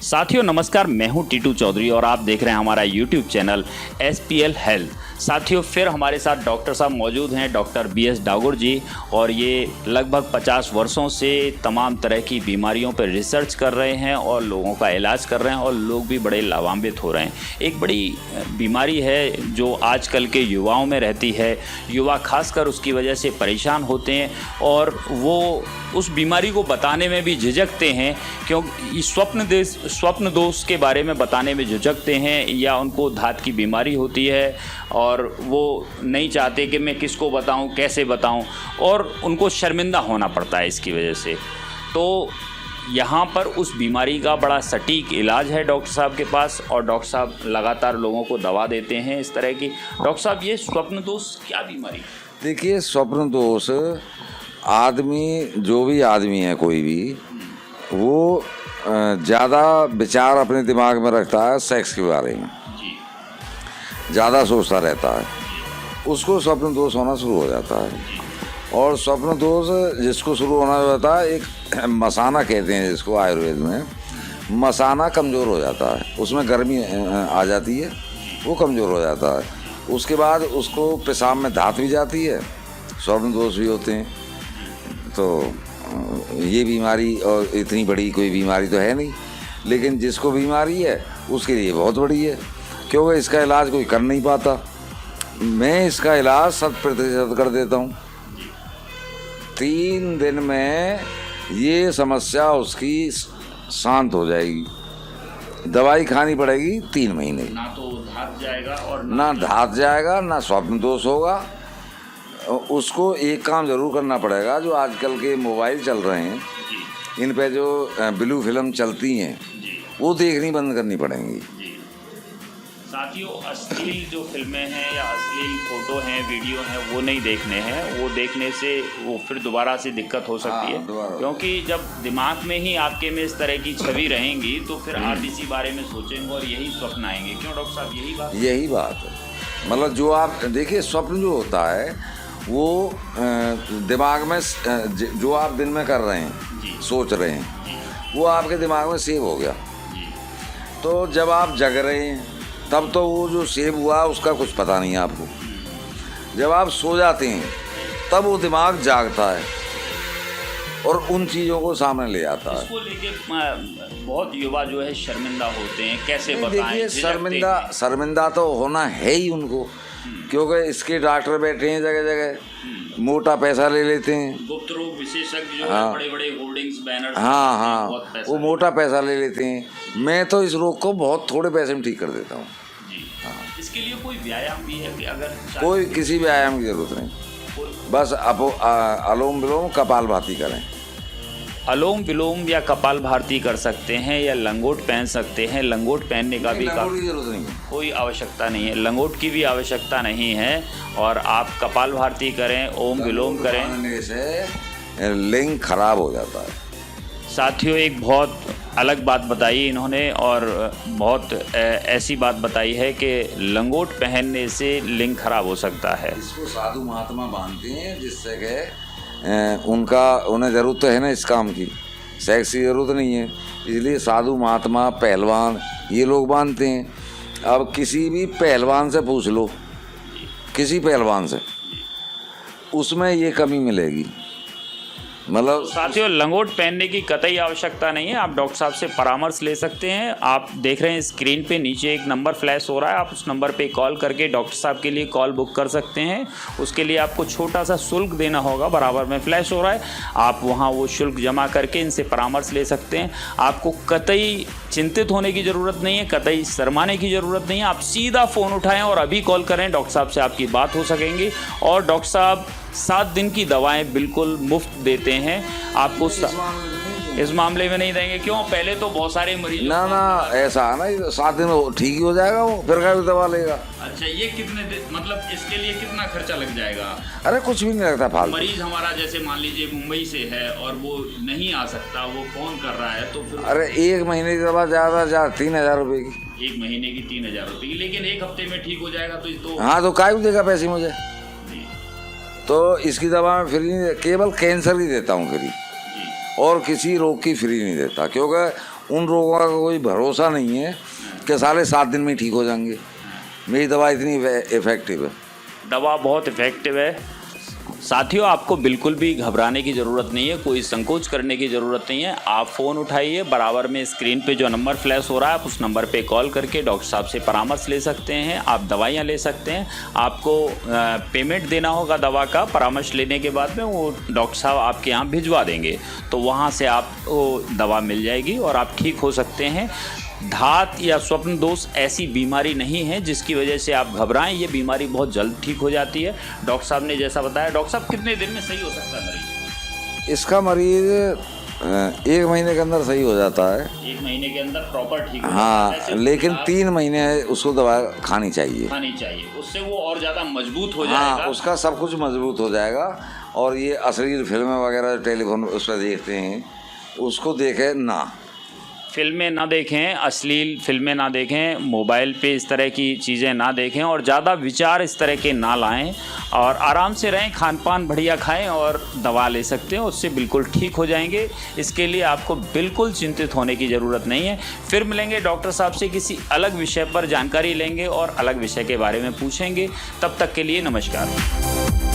साथियों नमस्कार, मैं हूं टीटू चौधरी और आप देख रहे हैं हमारा यूट्यूब चैनल SPL हेल्थ। साथियों फिर हमारे साथ डॉक्टर साहब मौजूद हैं, डॉक्टर BS डागुर जी, और ये लगभग 50 वर्षों से तमाम तरह की बीमारियों पर रिसर्च कर रहे हैं और लोगों का इलाज कर रहे हैं और लोग भी बड़े लाभान्वित हो रहे हैं। एक बड़ी बीमारी है जो आजकल के युवाओं में रहती है, युवा खासकर उसकी वजह से परेशान होते हैं और वो उस बीमारी को बताने में भी झिझकते हैं, क्योंकि स्वप्न दोष के बारे में बताने में झिझकते हैं, या उनको धात की बीमारी होती है और वो नहीं चाहते कि मैं किसको बताऊं, कैसे बताऊं, और उनको शर्मिंदा होना पड़ता है इसकी वजह से। तो यहाँ पर उस बीमारी का बड़ा सटीक इलाज है डॉक्टर साहब के पास, और डॉक्टर साहब लगातार लोगों को दवा देते हैं इस तरह की। डॉक्टर साहब, ये स्वप्न दोष क्या बीमारी? देखिए, स्वप्न दोष आदमी, जो भी आदमी है कोई भी, वो ज़्यादा विचार अपने दिमाग में रखता है सेक्स के बारे में, ज़्यादा सोचता रहता है, उसको स्वप्न दोष होना शुरू हो जाता है। और स्वप्न दोष जिसको शुरू होना जाता है, एक मसाना कहते हैं जिसको आयुर्वेद में, मसाना कमज़ोर हो जाता है, उसमें गर्मी आ जाती है, वो कमज़ोर हो जाता है। उसके बाद उसको पेशाब में धात भी जाती है, स्वप्न दोष भी होते हैं। तो ये बीमारी और इतनी बड़ी कोई बीमारी तो है नहीं, लेकिन जिसको बीमारी है उसके लिए बहुत बड़ी है, क्योंकि इसका इलाज कोई कर नहीं पाता। मैं इसका इलाज 100% कर देता हूँ। 3 दिन में ये समस्या उसकी शांत हो जाएगी। दवाई खानी पड़ेगी 3 महीने। ना तो धात जाएगा और ना धात जाएगा, ना स्वप्न दोष होगा। उसको एक काम ज़रूर करना पड़ेगा, जो आजकल के मोबाइल चल रहे हैं, इन पे जो ब्लू फिल्म चलती हैं, वो देखनी बंद करनी पड़ेंगी। साथियों, अश्लील जो फिल्में हैं या अश्लील फोटो हैं, वीडियो हैं, वो नहीं देखने हैं। वो देखने से वो फिर दोबारा से दिक्कत हो सकती है, क्योंकि जब दिमाग में ही आपके में इस तरह की छवि रहेंगी तो फिर आप इसी बारे में सोचेंगे और यही स्वप्न आएंगे। क्यों डॉक्टर साहब? यही बात है। मतलब जो आप देखिए, स्वप्न जो होता है वो दिमाग में जो आप दिन में कर रहे हैं, सोच रहे हैं, वो आपके दिमाग में सेव हो गया। तो जब आप जग रहे हैं तब तो वो जो सेव हुआ उसका कुछ पता नहीं है आपको। जब आप सो जाते हैं तब वो दिमाग जागता है और उन चीज़ों को सामने ले आता है। इसको लेके बहुत युवा जो है शर्मिंदा होते हैं, कैसे बताएं? देखिए, शर्मिंदा तो होना है ही उनको, क्योंकि इसके डॉक्टर बैठे हैं जगह जगह, मोटा पैसा ले लेते हैं। गुप्त रोग विशेषज्ञ जो है, बड़े-बड़े होर्डिंग्स, बैनर्स, हाँ, वो मोटा पैसा ले लेते हैं। मैं तो इस रोग को बहुत थोड़े पैसे में ठीक कर देता हूँ। इसके लिए कोई व्यायाम भी है कि अगर कोई किसी व्यायाम की जरूरत नहीं, बस अनुलोम विलोम कपालभाति करें। अनुलोम विलोम या कपालभाति कर सकते हैं, या लंगोट पहन सकते हैं। लंगोट पहनने का भी जरूरत नहीं है, कोई आवश्यकता नहीं है, लंगोट की भी आवश्यकता नहीं है। और आप कपालभाति करें, ओम विलोम करें, से लिंग खराब हो जाता है। साथियों, एक बहुत अलग बात बताई इन्होंने, और बहुत ऐसी बात बताई है कि लंगोट पहनने से लिंग खराब हो सकता है। इसको साधु महात्मा बांधते हैं, जिससे कि उन्हें ज़रूरत तो है ना इस काम की, सेक्स की ज़रूरत नहीं है, इसलिए साधु महात्मा, पहलवान, ये लोग बांधते हैं। अब किसी भी पहलवान से पूछ लो, किसी पहलवान से, उसमें ये कमी मिलेगी। मतलब साथियों, लंगोट पहनने की कतई आवश्यकता नहीं है। आप डॉक्टर साहब से परामर्श ले सकते हैं। आप देख रहे हैं स्क्रीन पे नीचे एक नंबर फ्लैश हो रहा है, आप उस नंबर पे कॉल करके डॉक्टर साहब के लिए कॉल बुक कर सकते हैं। उसके लिए आपको छोटा सा शुल्क देना होगा, बराबर में फ्लैश हो रहा है, आप वहाँ वो शुल्क जमा करके इनसे परामर्श ले सकते हैं। आपको कतई चिंतित होने की ज़रूरत नहीं है, कतई शर्माने की ज़रूरत नहीं है। आप सीधा फ़ोन उठाएँ और अभी कॉल करें, डॉक्टर साहब से आपकी बात हो सकेंगी। और डॉक्टर साहब 7 दिन की दवाएं बिल्कुल मुफ्त देते हैं आपको। इस मामले में नहीं देंगे? क्यों? पहले तो बहुत सारे मरीज ना ऐसा है ना, 7 दिन में ठीक ही हो जाएगा वो, फिर क्या दवा लेगा। अच्छा, ये कितने मतलब इसके लिए कितना खर्चा लग जाएगा? अरे कुछ भी नहीं लगता फालतू। मरीज हमारा जैसे मान लीजिए मुंबई से है और वो नहीं आ सकता, वो फोन कर रहा है, तो फिर अरे 1 महीने की दवा ज़्यादा 3,000 रुपये की। 1 महीने की 3,000 रुपये की, लेकिन 1 हफ्ते में ठीक हो जाएगा तो हाँ, तो काय देगा पैसे मुझे? तो इसकी दवा मैं फ्री नहीं, केवल कैंसर की देता हूँ फ्री, और किसी रोग की फ्री नहीं देता, क्योंकि उन रोगों का कोई भरोसा नहीं है कि साले 7 दिन में ठीक हो जाएंगे। मेरी दवा इतनी इफ़ेक्टिव है। दवा बहुत इफ़ेक्टिव है। साथियों, आपको बिल्कुल भी घबराने की ज़रूरत नहीं है, कोई संकोच करने की ज़रूरत नहीं है। आप फ़ोन उठाइए, बराबर में स्क्रीन पे जो नंबर फ्लैश हो रहा है आप उस नंबर पे कॉल करके डॉक्टर साहब से परामर्श ले सकते हैं, आप दवाइयाँ ले सकते हैं। आपको पेमेंट देना होगा दवा का, परामर्श लेने के बाद में वो डॉक्टर साहब आपके यहाँ भिजवा देंगे, तो वहाँ से आपको दवा मिल जाएगी और आप ठीक हो सकते हैं। धात या स्वप्न दोष ऐसी बीमारी नहीं है जिसकी वजह से आप घबराएं, ये बीमारी बहुत जल्द ठीक हो जाती है। डॉक्टर साहब ने जैसा बताया, डॉक्टर साहब कितने दिन में सही हो सकता है मरीज? इसका मरीज 1 महीने के अंदर सही हो जाता है। 1 महीने के अंदर प्रॉपर ठीक हो हाँ, जाता है। लेकिन 3 महीने उसको दवा खानी चाहिए। उससे वो और ज़्यादा मजबूत हो हाँ, जाएगा। उसका सब कुछ मजबूत हो जाएगा। और ये अश्लील फिल्में वगैरह टेलीफोन उस पर देखते हैं, उसको देखें ना, फिल्में ना देखें, अश्लील फिल्में ना देखें, मोबाइल पे इस तरह की चीज़ें ना देखें और ज़्यादा विचार इस तरह के ना लाएं और आराम से रहें, खान पान बढ़िया खाएं और दवा ले सकते हैं, उससे बिल्कुल ठीक हो जाएंगे। इसके लिए आपको बिल्कुल चिंतित होने की ज़रूरत नहीं है। फिर मिलेंगे डॉक्टर साहब से, किसी अलग विषय पर जानकारी लेंगे और अलग विषय के बारे में पूछेंगे। तब तक के लिए नमस्कार।